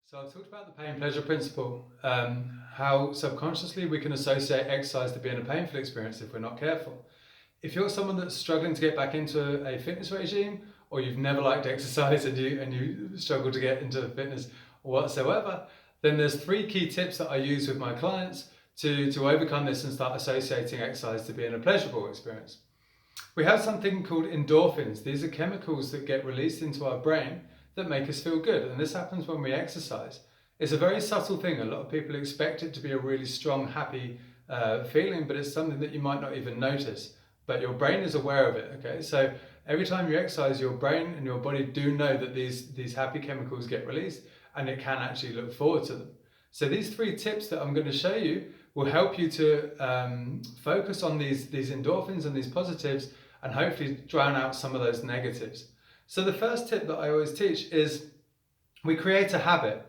So I've talked about the pain pleasure principle, how subconsciously we can associate exercise to being a painful experience if we're not careful. If you're someone that's struggling to get back into a fitness regime, or you've never liked exercise and you struggle to get into fitness whatsoever, then there's three key tips that I use with my clients to overcome this and start associating exercise to being a pleasurable experience. We have something called endorphins. These are chemicals that get released into our brain that make us feel good, and this happens when we exercise. It's a very subtle thing. A lot of people expect it to be a really strong, happy feeling, but it's something that you might not even notice, but your brain is aware of it. Okay, so every time you exercise, your brain and your body do know that these happy chemicals get released, and it can actually look forward to them. So these three tips that I'm going to show you will help you to focus on these endorphins and these positives, and hopefully drown out some of those negatives. So the first tip that I always teach is we create a habit.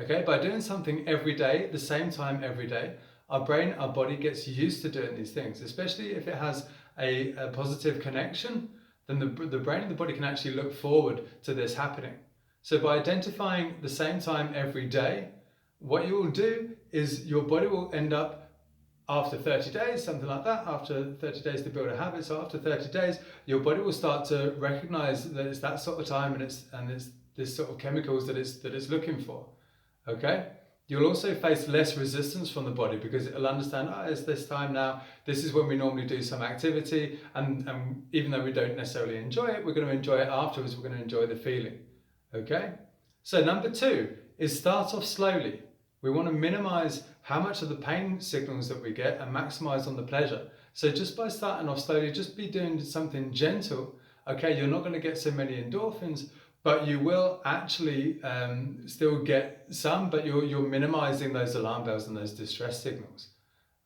Okay, by doing something every day, at the same time every day, our brain, our body gets used to doing these things, especially if it has a positive connection, then the brain and the body can actually look forward to this happening. So by identifying the same time every day, what you will do is your body will end up, after 30 days, something like that, after 30 days to build a habit, so after 30 days, your body will start to recognize that it's that sort of time and it's this sort of chemicals that it's looking for. Okay? You'll also face less resistance from the body because it'll understand, it's this time now, this is when we normally do some activity, and even though we don't necessarily enjoy it, we're going to enjoy it afterwards, we're going to enjoy the feeling. Okay? So number two is start off slowly. We want to minimize how much of the pain signals that we get and maximize on the pleasure. So just by starting off slowly, just be doing something gentle. Okay, you're not going to get so many endorphins, but you will actually still get some, but you're minimizing those alarm bells and those distress signals.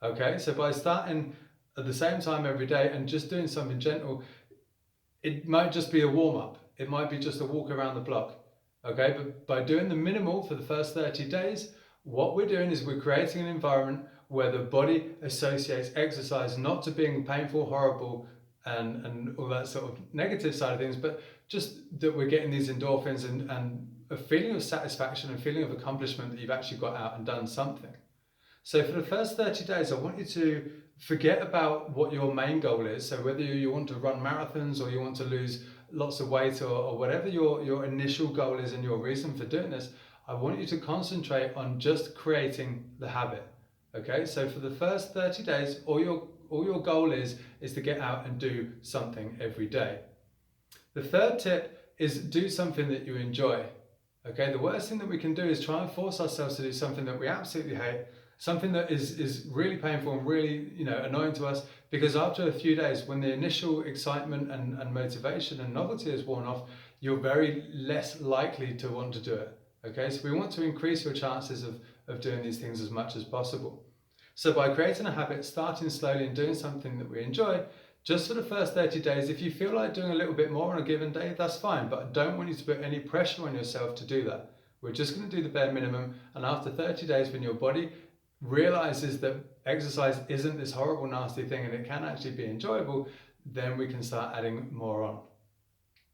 Okay, so by starting at the same time every day and just doing something gentle, it might just be a warm-up. It might be just a walk around the block. Okay, but by doing the minimal for the first 30 days, what we're doing is we're creating an environment where the body associates exercise not to being painful, horrible, and all that sort of negative side of things, but just that we're getting these endorphins and a feeling of satisfaction and feeling of accomplishment that you've actually got out and done something. So for the first 30 days, I want you to forget about what your main goal is. So whether you want to run marathons or you want to lose lots of weight or whatever your initial goal is and your reason for doing this, I want you to concentrate on just creating the habit. Okay, so for the first 30 days, all your goal is to get out and do something every day. The third tip is do something that you enjoy. Okay, the worst thing that we can do is try and force ourselves to do something that we absolutely hate, something that is really painful and really annoying to us, because after a few days, when the initial excitement and motivation and novelty is worn off, you're very less likely to want to do it. Okay, so we want to increase your chances of doing these things as much as possible. So by creating a habit, starting slowly and doing something that we enjoy, just for the first 30 days, if you feel like doing a little bit more on a given day, that's fine, but I don't want you to put any pressure on yourself to do that. We're just going to do the bare minimum, and after 30 days, when your body realizes that exercise isn't this horrible, nasty thing and it can actually be enjoyable, then we can start adding more on.